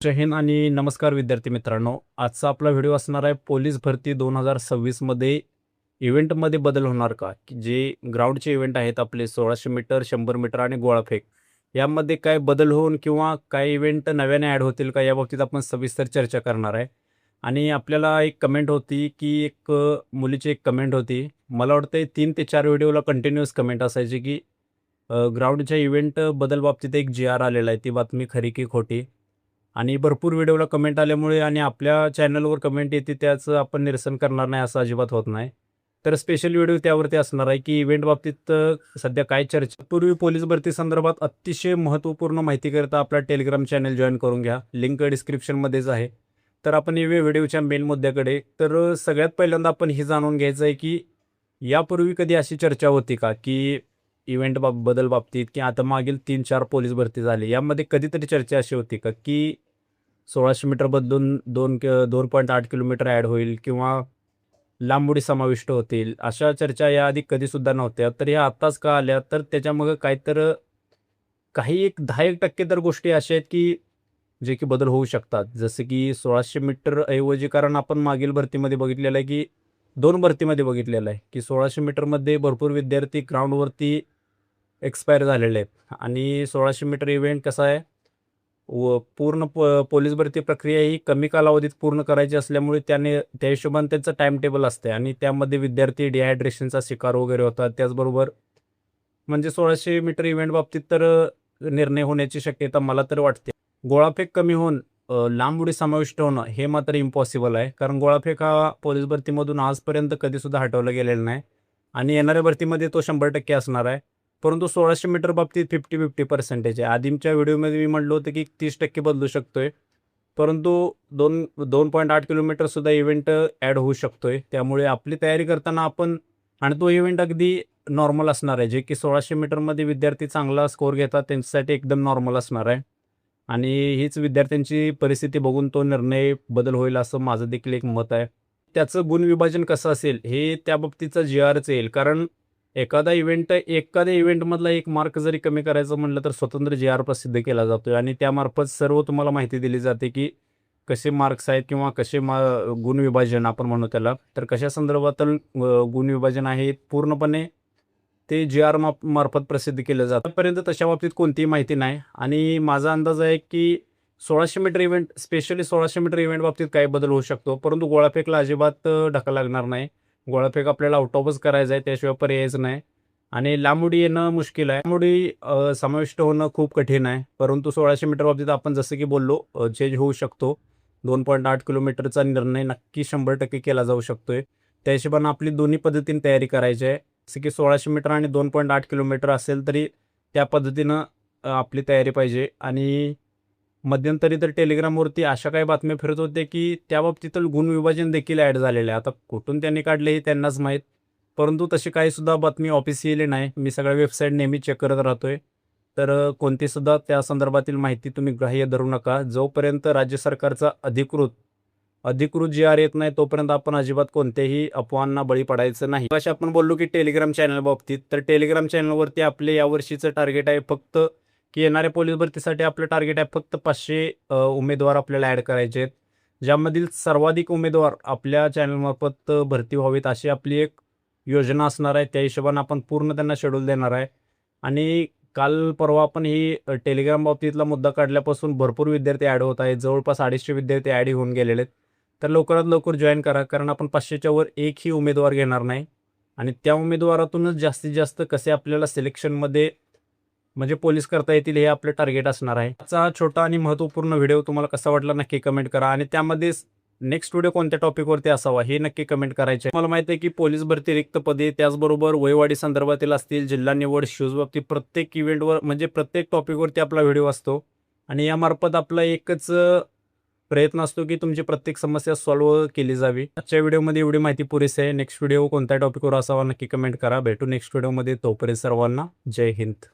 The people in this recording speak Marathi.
जय हिंद आणि नमस्कार विद्यार्थी मित्रांनो. आजचा आपला व्हिडिओ असणार आहे पोलीस भरती 2026 मध्ये इव्हेंटमध्ये बदल होणार का? की जे ग्राउंडचे इव्हेंट आहेत आपले 1600 मीटर, 100 मीटर आणि गोळाफेक. यामध्ये काय बदल होऊन किंवा काय इव्हेंट नव्याने ॲड होतील का? याबाबतीत आपण सविस्तर चर्चा करणार आहे. आणि आपल्याला एक कमेंट होती की मुलीची एक कमेंट होती. मला वाटतंय 3 ते 4 व्हिडिओला कंटिन्यूअस कमेंट असायची की ग्राउंडच्या इव्हेंट बदल बाबतीत एक जी-आर आलेला आहे. ती बातमी खरी की खोटी? आणि भरपूर व्हिडिओला कमेंट आल्यामुळे आणि आपल्या चॅनलवर कमेंट येते त्याचं आपण निरसन करणार नाही असं अजिबात होत नाही. तर स्पेशल व्हिडिओ त्यावरती असणार आहे की इव्हेंट बाबतीत सध्या काय चर्चा. पूर्वी पोलीस भरती संदर्भात अतिशय महत्त्वपूर्ण माहितीकरिता आपला टेलिग्राम चॅनल जॉईन करून घ्या. लिंक डिस्क्रिप्शनमध्येच आहे. तर आपण येऊया व्हिडिओच्या मेन मुद्द्याकडे. तर सगळ्यात पहिल्यांदा आपण हे जाणून घ्यायचं आहे की यापूर्वी कधी अशी चर्चा होती का की इव्हेंट बदल बाबतीत की आता मागील 3-4 पोलीस भरती झाली. यामध्ये कधीतरी चर्चा अशी होती का की 1600 मीटर बदलून 2.8 किलोमीटर ॲड होईल किंवा लांब उडी समाविष्ट होतील. अशा चर्चा याआधी कधीसुद्धा नव्हत्या. तर या आत्ताच का आल्या? तर त्याच्यामागे काही एक 10% तर गोष्टी अशा आहेत की जे की बदल होऊ शकतात. जसं की 1600 मीटर ऐवजी कारण आपण मागील भरतीमध्ये बघितलेलं आहे की 2 भरतीमध्ये बघितलेलं आहे की 1600 मीटरमध्ये भरपूर विद्यार्थी ग्राउंडवरती एक्सपायर झालेले आहेत आणि 1600 मीटर इव्हेंट कसा आहे पूर्ण पोलीस भरती प्रक्रिया ही कमी कालावधीत पूर्ण करायची असल्यामुळे त्या हिशोबाने त्यांचं टाइम टेबल असते आणि त्यामध्ये विद्यार्थी डिहायड्रेशनचा शिकार वगैरे होतात. त्याचबरोबर म्हणजे 1600 मीटर इव्हेंट बाबतीत तर निर्णय होण्याची शक्यता मला तर वाटते. गोळाफेक कमी होऊन लांब उडी समाविष्ट होणं हे मात्र इम्पॉसिबल आहे. कारण गोळाफेक हा पोलीस भरतीमधून आजपर्यंत कधीसुद्धा हटवला गेलेला नाही आणि येणाऱ्या भरतीमध्ये तो 100% असणार आहे. परंतु 1600 मीटर बाबतीत 50-50% आहे. आधीच्या व्हिडिओमध्ये मी म्हटलं होतं की 30% बदलू शकतोय. परंतु 2.8 किलोमीटरसुद्धा इव्हेंट ॲड होऊ शकतोय. त्यामुळे आपली तयारी करताना आपण आणि तो इव्हेंट अगदी नॉर्मल असणार आहे. जे की 1600 मीटरमध्ये विद्यार्थी चांगला स्कोर घेतात त्यांच्यासाठी एकदम नॉर्मल असणार आहे. आणि हीच विद्यार्थ्यांची परिस्थिती बघून तो निर्णय बदल होईल असं माझं देखील एक मत आहे. त्याचं गुणविभाजन कसं असेल हे त्या बाबतीचा जी-आरच येईल. कारण एखाद्या इव्हेंटमधला एक मार्क जरी कमी करायचं म्हटलं तर स्वतंत्र जी-आर प्रसिद्ध केला जातोय आणि त्यामार्फत सर्व तुम्हाला माहिती दिली जाते की कसे मार्क्स आहेत किंवा कसे गुणविभाजन आपण म्हणू त्याला. तर कशा संदर्भातील गुणविभाजन आहे पूर्णपणे ते जी-आर मार्फत प्रसिद्ध केलं जातं. आतापर्यंत तशा बाबतीत कोणतीही माहिती नाही आणि माझा अंदाज आहे की 1600 metre event specially 1600 metre event बाबतीत काही बदल होऊ शकतो. परंतु गोळाफेकला अजिबात धक्का लागणार नाही. गोळाफेक आपल्याला आउट ऑफच करायचा आहे त्याशिवाय पर्यायच नाही आणि लांब उडी येणं मुश्किल आहे. लांब उडी समाविष्ट होणं खूप कठीण आहे. परंतु 1600 मीटर बाबतीत आपण जसं की बोललो चेंज होऊ शकतो. 2.8 किलोमीटरचा निर्णय नक्की 100% केला जाऊ शकतोय. त्या हिशोबानं आपली दोन्ही पद्धतीने तयारी करायची आहे. जसं की 1600 मीटर आणि 2.8 किलोमीटर असेल तरी त्या पद्धतीनं आपली तयारी पाहिजे. आणि मध्यंतरी तर टेलिग्रामवरती अशा काही बातम्या फिरत होत्या की त्या बाबतीतील गुणविभाजन देखील ॲड झालेलं आहे. आता कुठून त्यांनी काढले हे त्यांनाच माहीत. परंतु तशी काहीसुद्धा बातमी ऑफिशियली नाही. मी सगळ्या वेबसाईट नेहमी चेक करत राहतोय. तर कोणतीसुद्धा त्या संदर्भातील माहिती तुम्ही ग्राह्य धरू नका. जोपर्यंत राज्य सरकारचा अधिकृत जी-आर येत नाही तोपर्यंत आपण अजिबात कोणत्याही अफवांना बळी पडायचं नाही. अशा आपण बोललो की टेलिग्राम चॅनल बाबतीत तर टेलिग्राम चॅनलवरती आपले यावर्षीचं टार्गेट आहे फक्त की येणाऱ्या पोलीस भरतीसाठी आपलं टार्गेट आहे फक्त 500 उमेदवार आपल्याला ॲड करायचे आहेत. ज्यामधील सर्वाधिक उमेदवार आपल्या चॅनलमार्फत भरती व्हावेत अशी आपली एक योजना असणार आहे. त्या हिशोबानं आपण पूर्ण त्यांना शेड्यूल देणार आहे. आणि काल परवा आपण ही टेलिग्राम बाबतीतला मुद्दा काढल्यापासून भरपूर विद्यार्थी ॲड होत आहेत. जवळपास 250 विद्यार्थी ॲड होऊन गेलेले आहेत. तर लवकरात लवकर जॉईन करा. कारण आपण 500च्या वर एकही उमेदवार घेणार नाही आणि त्या उमेदवारातूनच जास्तीत जास्त कसे आपल्याला सिलेक्शनमध्ये म्हणजे पोलीस करता येतील हे आपलं टार्गेट असणार आहे. आजचा हा छोटा आणि महत्त्वपूर्ण व्हिडिओ तुम्हाला कसा वाटला नक्की कमेंट करा आणि त्यामध्ये नेक्स्ट व्हिडिओ कोणत्या टॉपिकवरती असावा हे नक्की कमेंट करायचे. मला माहिती आहे की पोलीस भरती रिक्त पदे त्याचबरोबर वयवाढी संदर्भातील असतील, जिल्हा निवड, शूज बाबतीत प्रत्येक इव्हेंटवर म्हणजे प्रत्येक टॉपिकवरती आपला व्हिडिओ असतो आणि यामार्फत आपला एकच प्रयत्न असतो की तुमची प्रत्येक समस्या सॉल्व्ह केली जावी. आजच्या व्हिडिओमध्ये एवढी माहिती पुरेशी आहे. नेक्स्ट व्हिडिओ कोणत्या टॉपिकवर असावा नक्की कमेंट करा. भेटू नेक्स्ट व्हिडिओमध्ये. तोपर्यंत सर्वांना जय हिंद.